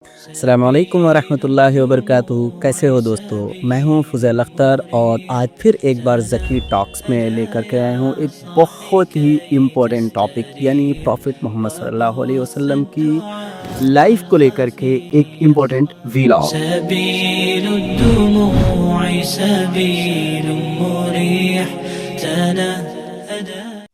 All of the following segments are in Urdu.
السلام علیکم ورحمۃ اللہ وبرکاتہ، کیسے ہو دوستو؟ میں ہوں فضیل اختر اور آج پھر ایک بار ذکی ٹاکس میں لے کر کے آیا ہوں ایک بہت ہی امپورٹنٹ ٹاپک، یعنی پروفٹ محمد صلی اللہ علیہ وسلم کی لائف کو لے کر کے ایک امپورٹنٹ ویلاگ۔ سبيل الدموع سبيل مريح تنهدى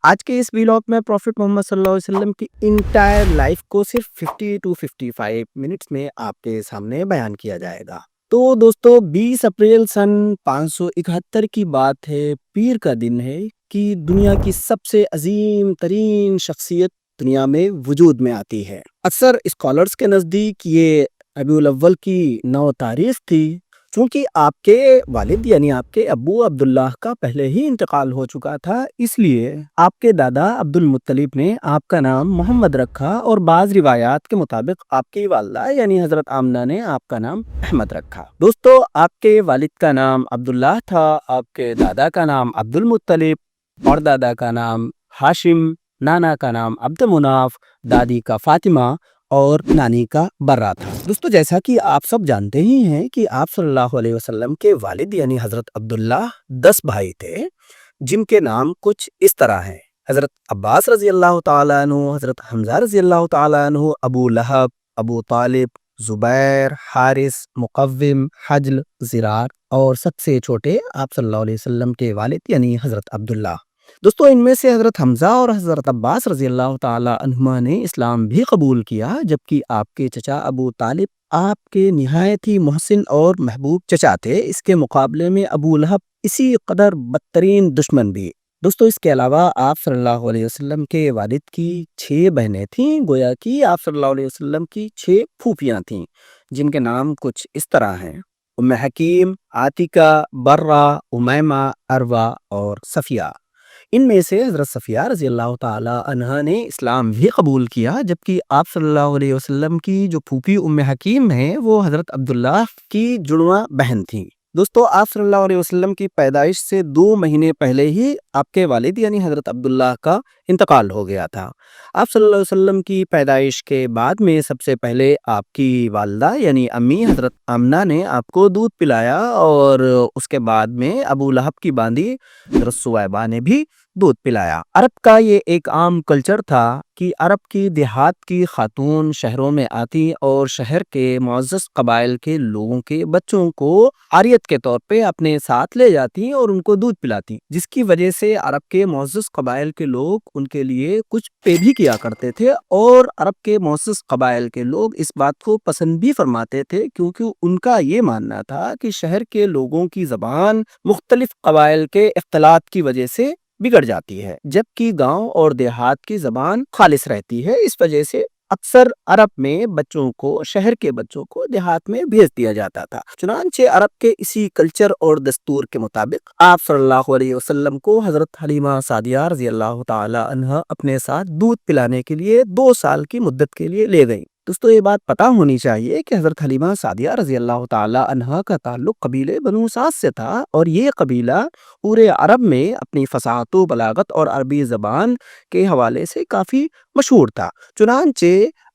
آج کے اس ویلاگ میں پروفٹ محمد صلی اللہ علیہ وسلم کی انٹائر لائف کو صرف 50 to 55 منٹس میں آپ کے سامنے بیان کیا جائے گا۔ تو دوستو 20 اپریل سن 571 کی بات ہے، پیر کا دن ہے کہ دنیا کی سب سے عظیم ترین شخصیت دنیا میں وجود میں آتی ہے۔ اکثر اسکالرز کے نزدیک یہ ربیع الاول کی 9 تاریخ تھی، چونکہ آپ کے والد یعنی آپ کے ابو عبداللہ کا پہلے ہی انتقال ہو چکا تھا، اس لیے آپ کے دادا عبد المطلب نے آپ کا نام محمد رکھا، اور بعض روایات کے مطابق آپ کی والدہ یعنی حضرت آمنہ نے آپ کا نام احمد رکھا۔ دوستو آپ کے والد کا نام عبداللہ تھا، آپ کے دادا کا نام عبد المطلب، اور دادا کا نام ہاشم، نانا کا نام عبد مناف، دادی کا فاطمہ اور نانی کا برہ تھا۔ دوستو جیسا کہ آپ سب جانتے ہی ہیں کہ آپ صلی اللہ علیہ وسلم کے والد یعنی حضرت عبداللہ 10 بھائی تھے، جن کے نام کچھ اس طرح ہیں: حضرت عباس رضی اللہ تعالیٰ عنہ، حضرت حمزہ رضی اللہ تعالیٰ عنہ، ابو لہب، ابو طالب، زبیر، حارث، مقوم، حجل، زرار، اور سب سے چھوٹے آپ صلی اللہ علیہ وسلم کے والد یعنی حضرت عبداللہ۔ دوستو ان میں سے حضرت حمزہ اور حضرت عباس رضی اللہ تعالیٰ عنہما نے اسلام بھی قبول کیا، جبکہ آپ کے چچا ابو طالب آپ کے نہایت ہی محسن اور محبوب چچا تھے، اس کے مقابلے میں ابو لہب اسی قدر بدترین دشمن بھی۔ دوستو اس کے علاوہ آپ صلی اللہ علیہ وسلم کے والد کی 6 بہنیں تھیں، گویا کہ آپ صلی اللہ علیہ وسلم کی 6 پھوپھیاں تھیں، جن کے نام کچھ اس طرح ہیں: ام حکیم، عاتکہ، برہ، امیمہ، عروہ اور صفیہ۔ ان میں سے حضرت صفیہ رضی اللہ تعالی عنہا نے اسلام بھی قبول کیا، جبکہ آپ صلی اللہ علیہ وسلم کی جو پھوپھی ام حکیم ہیں وہ حضرت عبداللہ کی جڑواں بہن تھیں۔ دوستو آپ صلی اللہ علیہ وسلم کی پیدائش سے 2 مہینے پہلے ہی آپ کے والد یعنی حضرت عبداللہ کا انتقال ہو گیا تھا۔ آپ صلی اللہ علیہ وسلم کی پیدائش کے بعد میں سب سے پہلے آپ کی والدہ یعنی امی حضرت آمنہ نے آپ کو دودھ پلایا، اور اس کے بعد میں ابو لہب کی باندی حضرت سویبہ نے بھی دودھ پلایا۔ عرب کا یہ ایک عام کلچر تھا کہ عرب کی دیہات کی خاتون شہروں میں آتی اور شہر کے معزز قبائل کے لوگوں کے بچوں کو عاریت کے طور پہ اپنے ساتھ لے جاتی اور ان کو دودھ پلاتی، جس کی وجہ سے عرب کے معزز قبائل کے لوگ ان کے لیے کچھ پے بھی کیا کرتے تھے، اور عرب کے معزز قبائل کے لوگ اس بات کو پسند بھی فرماتے تھے، کیونکہ ان کا یہ ماننا تھا کہ شہر کے لوگوں کی زبان مختلف قبائل کے اختلاط کی وجہ سے بگڑ جاتی ہے، جبکہ گاؤں اور دیہات کی زبان خالص رہتی ہے۔ اس وجہ سے اکثر عرب میں بچوں کو، شہر کے بچوں کو دیہات میں بھیج دیا جاتا تھا۔ چنانچہ عرب کے اسی کلچر اور دستور کے مطابق آپ صلی اللہ علیہ وسلم کو حضرت حلیمہ سعدیہ رضی اللہ تعالی عنہا اپنے ساتھ دودھ پلانے کے لیے 2 سال کی مدت کے لیے لے گئیں۔ دوستو یہ بات پتہ ہونی چاہیے کہ حضرت حلیمہ سعدیہ رضی اللہ تعالی عنہا کا تعلق قبیلے بنو سعد سے تھا، اور یہ قبیلہ پورے عرب میں اپنی فصاحت و بلاغت اور عربی زبان کے حوالے سے کافی مشہور تھا۔ چنانچہ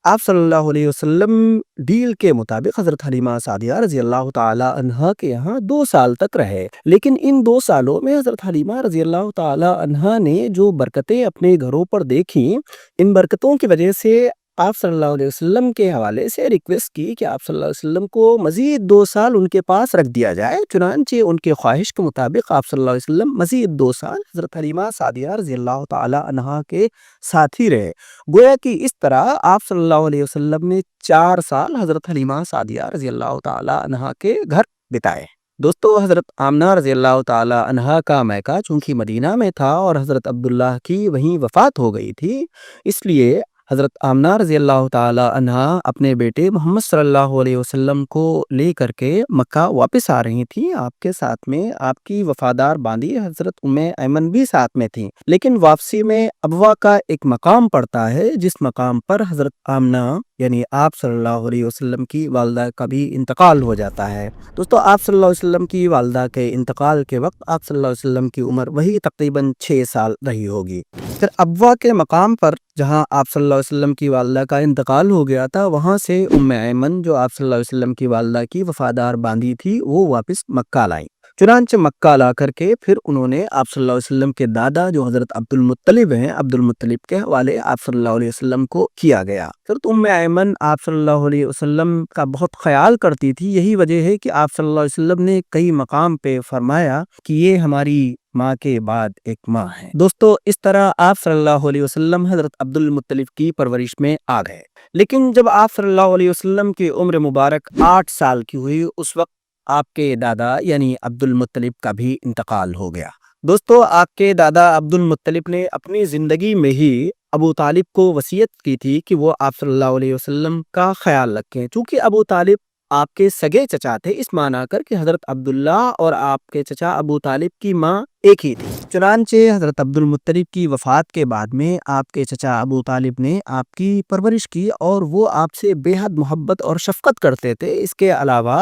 آپ صلی اللہ علیہ وسلم ڈیل کے مطابق حضرت حلیمہ سعدیہ رضی اللہ تعالی عنہا کے یہاں 2 سال تک رہے، لیکن ان 2 سالوں میں حضرت حلیمہ رضی اللہ تعالی عنہا نے جو برکتیں اپنے گھروں پر دیکھیں، ان برکتوں کی وجہ سے آپ صلی اللہ علیہ وسلم کے حوالے سے ریکویسٹ کی کہ آپ صلی اللہ علیہ وسلم کو مزید 2 سال ان کے پاس رکھ دیا جائے۔ چنانچہ ان کے خواہش کے مطابق آپ صلی اللہ علیہ وسلم مزید 2 سال حضرت حلیمہ سعدیہ رضی اللہ تعالی عنہا کے ساتھ ہی رہے، گویا کہ اس طرح آپ صلی اللہ علیہ وسلم نے 4 سال حضرت حلیمہ سعدیہ رضی اللہ تعالی عنہا کے گھر بتائے۔ دوستو حضرت آمنہ رضی اللہ تعالی عنہا کا میکہ چونکہ مدینہ میں تھا اور حضرت عبداللہ کی وہیں وفات ہو گئی تھی، اس لیے حضرت آمنہ رضی اللہ تعالی عنہا اپنے بیٹے محمد صلی اللہ علیہ وسلم کو لے کر کے مکہ واپس آ رہی تھیں۔ آپ کے ساتھ میں آپ کی وفادار باندی حضرت ام ایمن بھی ساتھ میں تھیں، لیکن واپسی میں ابوا کا ایک مقام پڑتا ہے، جس مقام پر حضرت آمنہ یعنی آپ صلی اللہ علیہ وسلم کی والدہ کا بھی انتقال ہو جاتا ہے۔ دوستو آپ صلی اللہ علیہ وسلم کی والدہ کے انتقال کے وقت آپ صلی اللہ علیہ وسلم کی عمر وہی تقریباً 6 سال رہی ہوگی۔ پھر ابوا کے مقام پر جہاں آپ صلی اللہ علیہ وسلم کی والدہ کا انتقال ہو گیا تھا، وہاں سے ام ایمن جو آپ صلی اللہ علیہ وسلم کی والدہ کی وفادار باندی تھی، وہ واپس مکہ لائیں۔ چنانچہ مکہ لا کر کے پھر انہوں نے آپ صلی اللہ علیہ وسلم کے دادا جو حضرت عبد المطلب ہیں، عبد المطلب کے حوالے آپ صلی اللہ علیہ وسلم کو کیا گیا۔ حضرت ام ایمن آپ صلی اللہ علیہ وسلم کا بہت خیال کرتی تھی، یہی وجہ ہے کہ آپ صلی اللہ علیہ وسلم نے کئی مقام پہ فرمایا کہ یہ ہماری ماں کے بعد ایک ماں ہے۔ دوستو اس طرح آپ صلی اللہ علیہ وسلم حضرت عبد المطلب کی پرورش میں آ گئے، لیکن جب آپ صلی اللہ علیہ وسلم کی عمر مبارک 8 سال کی ہوئی، اس وقت آپ کے دادا یعنی عبد المطلب کا بھی انتقال ہو گیا۔ دوستو آپ کے دادا عبد المطلب نے اپنی زندگی میں ہی ابو طالب کو وصیت کی تھی کہ وہ آپ صلی اللہ علیہ وسلم کا خیال رکھیں، چونکہ ابو طالب آپ کے سگے چچا تھے، اس معنی کر کہ حضرت عبداللہ اور آپ کے چچا ابو طالب کی ماں ایک ہی تھی۔ چنانچہ حضرت عبد المطلب کی وفات کے بعد میں آپ کے چچا ابو طالب نے آپ کی پرورش کی اور وہ آپ سے بے حد محبت اور شفقت کرتے تھے۔ اس کے علاوہ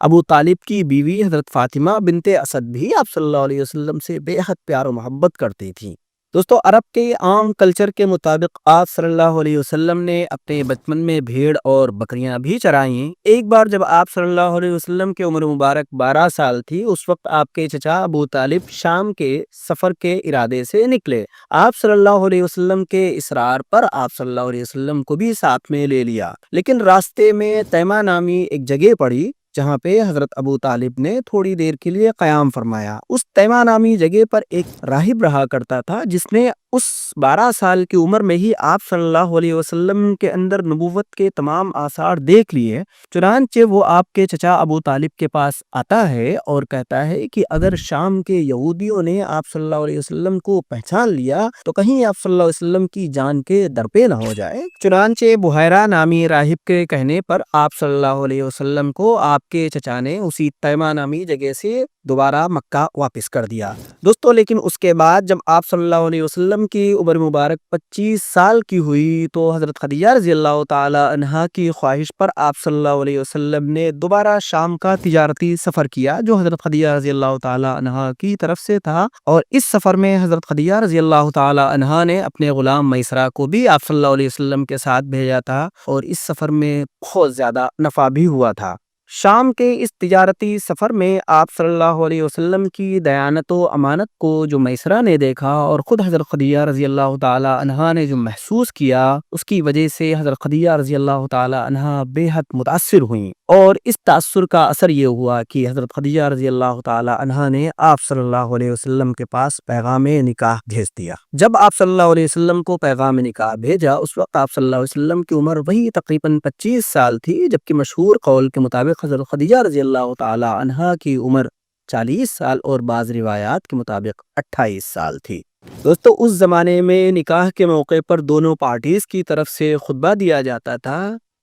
ابو طالب کی بیوی حضرت فاطمہ بنت اسد بھی آپ صلی اللہ علیہ وسلم سے بے حد پیار و محبت کرتی تھیں۔ دوستو عرب کے عام کلچر کے مطابق آپ صلی اللہ علیہ وسلم نے اپنے بچپن میں بھیڑ اور بکریاں بھی چرائیں۔ ایک بار جب آپ صلی اللہ علیہ وسلم کی عمر مبارک 12 سال تھی، اس وقت آپ کے چچا ابو طالب شام کے سفر کے ارادے سے نکلے۔ آپ صلی اللہ علیہ وسلم کے اصرار پر آپ صلی اللہ علیہ وسلم کو بھی ساتھ میں لے لیا، لیکن راستے میں تیمہ نامی ایک جگہ پڑی جہاں پہ حضرت ابو طالب نے تھوڑی دیر کے لیے قیام فرمایا۔ اس تیمہ نامی جگہ پر ایک راہب رہا کرتا تھا جس نے اس 12 سال کی عمر میں ہی آپ صلی اللہ علیہ وسلم کے اندر نبوت کے تمام آثار دیکھ لیے۔ چنانچہ وہ آپ کے چچا ابو طالب کے پاس آتا ہے اور کہتا ہے کہ اگر شام کے یہودیوں نے آپ صلی اللہ علیہ وسلم کو پہچان لیا تو کہیں آپ صلی اللہ علیہ وسلم کی جان کے درپے نہ ہو جائے۔ چنانچہ بحیرہ نامی راہب کے کہنے پر آپ صلی اللہ علیہ وسلم کو آپ کے چچا نے اسی تیمہ نامی جگہ سے دوبارہ مکہ واپس کر دیا۔ دوستو لیکن اس کے بعد جب آپ صلی اللہ علیہ وسلم کی عمر مبارک 25 سال کی ہوئی تو حضرت خدیجہ رضی اللہ تعالی عنہا کی خواہش پر آپ صلی اللہ علیہ وسلم نے دوبارہ شام کا تجارتی سفر کیا جو حضرت خدیجہ رضی اللہ تعالی عنہا کی طرف سے تھا، اور اس سفر میں حضرت خدیجہ رضی اللہ تعالی عنہا نے اپنے غلام میسرہ کو بھی آپ صلی اللہ علیہ وسلم کے ساتھ بھیجا تھا، اور اس سفر میں بہت زیادہ نفع بھی ہوا تھا۔ شام کے اس تجارتی سفر میں آپ صلی اللہ علیہ وسلم کی دیانت و امانت کو جو میسرہ نے دیکھا اور خود حضرت خدیجہ رضی اللہ تعالی عنہا نے جو محسوس کیا، اس کی وجہ سے حضرت خدیجہ رضی اللہ تعالی عنہا بے حد متاثر ہوئیں، اور اس تاثر کا اثر یہ ہوا کہ حضرت خدیجہ رضی اللہ تعالی عنہا نے آپ صلی اللہ علیہ وسلم کے پاس پیغام نکاح بھیج دیا۔ جب آپ صلی اللہ علیہ وسلم کو پیغام نکاح بھیجا، اس وقت آپ صلی اللہ علیہ وسلم کی عمر وہی تقریباً 25 سال تھی، جبکہ مشہور قول کے مطابق حضرت خدیجہ رضی اللہ تعالی عنہا کی عمر 40 سال اور بعض روایات کے مطابق 28 سال تھی۔ دوستو اس زمانے میں نکاح کے موقع پر دونوں پارٹیز کی طرف سے خطبہ دیا جاتا تھا،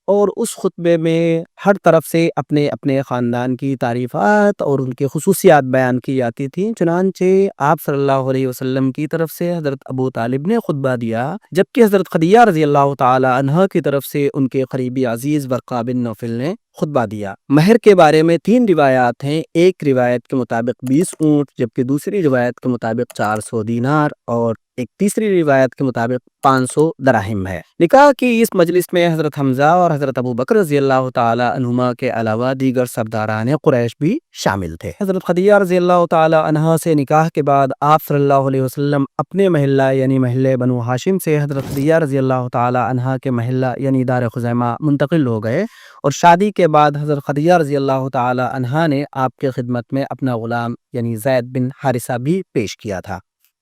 اور اس خطبے میں ہر طرف سے اپنے اپنے خاندان کی تعریفات اور ان کی خصوصیات بیان کی جاتی تھیں۔ چنانچہ آپ صلی اللہ علیہ وسلم کی طرف سے حضرت ابو طالب نے خطبہ دیا، جبکہ حضرت خدیجہ رضی اللہ تعالی عنہا کی طرف سے ان کے قریبی عزیز ورقہ بن نوفل نے خطبہ دیا۔ مہر کے بارے میں 3 روایات ہیں، ایک روایت کے مطابق 20 اونٹ، جبکہ دوسری روایت کے مطابق 400 دینار، اور ایک تیسری روایت کے مطابق 500 دراہم ہے۔ نکاح کی اس مجلس میں حضرت حمزہ اور حضرت ابو بکر رضی اللہ تعالی عنہما کے علاوہ دیگر سرداران قریش بھی شامل تھے۔ حضرت خدیجہ رضی اللہ تعالی عنہا سے نکاح کے بعد آپ صلی اللہ علیہ وسلم اپنے محلہ یعنی محلہ بنو ہاشم سے حضرت خدیجہ رضی اللہ تعالی عنہا کے محلہ یعنی دار خزیمہ منتقل ہو گئے، اور شادی کے بعد حضرت خدیجہ رضی اللہ تعالی عنہا نے آپ کے خدمت میں اپنا غلام یعنی زید بن حارثہ بھی پیش کیا تھا۔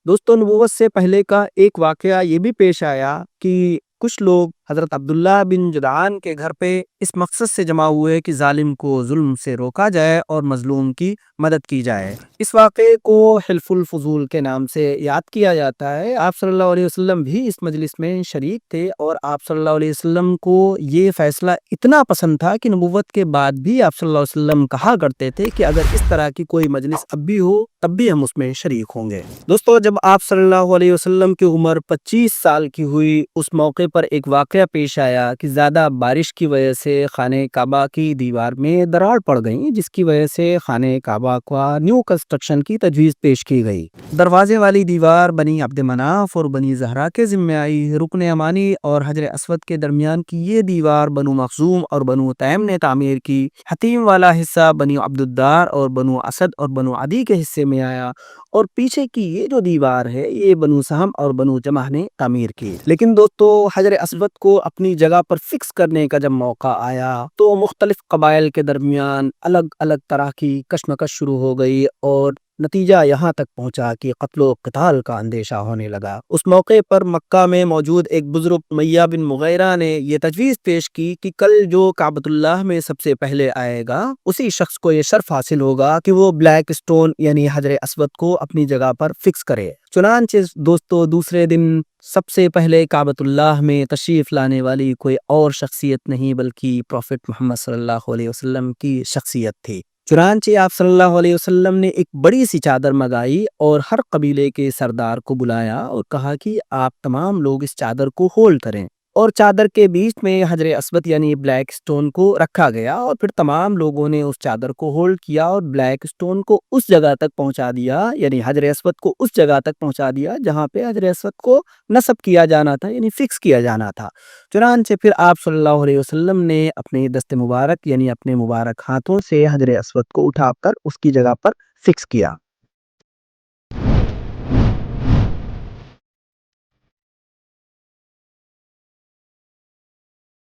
دوستو نبوت سے پہلے کا ایک واقعہ یہ بھی پیش آیا کہ کچھ لوگ حضرت عبداللہ بن جدعان کے گھر پہ اس مقصد سے جمع ہوئے کہ ظالم کو ظلم سے روکا جائے اور مظلوم کی مدد کی جائے۔ اس واقعے کو حلف الفضول کے نام سے یاد کیا جاتا ہے۔ آپ صلی اللہ علیہ وسلم بھی اس مجلس میں شریک تھے، اور آپ صلی اللہ علیہ وسلم کو یہ فیصلہ اتنا پسند تھا کہ نبوت کے بعد بھی آپ صلی اللہ علیہ وسلم کہا کرتے تھے کہ اگر اس طرح کی کوئی مجلس اب بھی ہو تب بھی ہم اس میں شریک ہوں گے۔ دوستو جب آپ صلی اللہ علیہ وسلم کی عمر 25 سال کی ہوئی، اس موقع پر ایک واقعہ واقعہ پیش آیا کہ زیادہ بارش کی وجہ سے خانہ کعبہ کی دیوار میں دراڑ پڑ گئی، جس کی وجہ سے خانہ کعبہ کا نیو کنسٹرکشن کی تجویز پیش کی گئی۔ دروازے والی دیوار بنی عبد مناف اور بنی زہرا کے ذمہ آئی۔ رکن یمانی اور حجر اسود کے درمیان کی یہ دیوار بنو مخزوم اور بنو تیم نے تعمیر کی۔ حتیم والا حصہ بنی عبد الدار اور بنو اسد اور بنو عدی کے حصے میں آیا، اور پیچھے کی یہ جو دیوار ہے یہ بنو سہم اور بنو جمح نے تعمیر کی۔ لیکن دوستو حجر اسود کو اپنی جگہ پر فکس کرنے کا جب موقع آیا تو مختلف قبائل کے درمیان الگ الگ طرح کی کشمکش شروع ہو گئی، اور نتیجہ یہاں تک پہنچا کہ قتل و قتال کا اندیشہ ہونے لگا۔ اس موقع پر مکہ میں موجود ایک بزرگ امیہ بن مغیرہ نے یہ تجویز پیش کی کہ کل جو کعبۃ اللہ میں سب سے پہلے آئے گا اسی شخص کو یہ شرف حاصل ہوگا کہ وہ بلیک سٹون یعنی حجر اسود کو اپنی جگہ پر فکس کرے۔ چنانچہ دوستو دوسرے دن سب سے پہلے کعبۃ اللہ میں تشریف لانے والی کوئی اور شخصیت نہیں بلکہ پروفٹ محمد صلی اللہ علیہ وسلم کی شخصیت تھی۔ چنانچہ آپ صلی اللہ علیہ وسلم نے ایک بڑی سی چادر منگائی اور ہر قبیلے کے سردار کو بلایا اور کہا کہ آپ تمام لوگ اس چادر کو ہولڈ کریں، اور چادر کے بیچ میں حجر اسود یعنی بلیک سٹون کو رکھا گیا، اور پھر تمام لوگوں نے اس چادر کو ہولڈ کیا اور بلیک سٹون کو اس جگہ تک پہنچا دیا، یعنی حجر اسود کو اس جگہ تک پہنچا دیا جہاں پہ حجر اسود کو نصب کیا جانا تھا، یعنی فکس کیا جانا تھا۔ چنانچہ پھر آپ صلی اللہ علیہ وسلم نے اپنے دست مبارک یعنی اپنے مبارک ہاتھوں سے حجر اسود کو اٹھا کر اس کی جگہ پر فکس کیا۔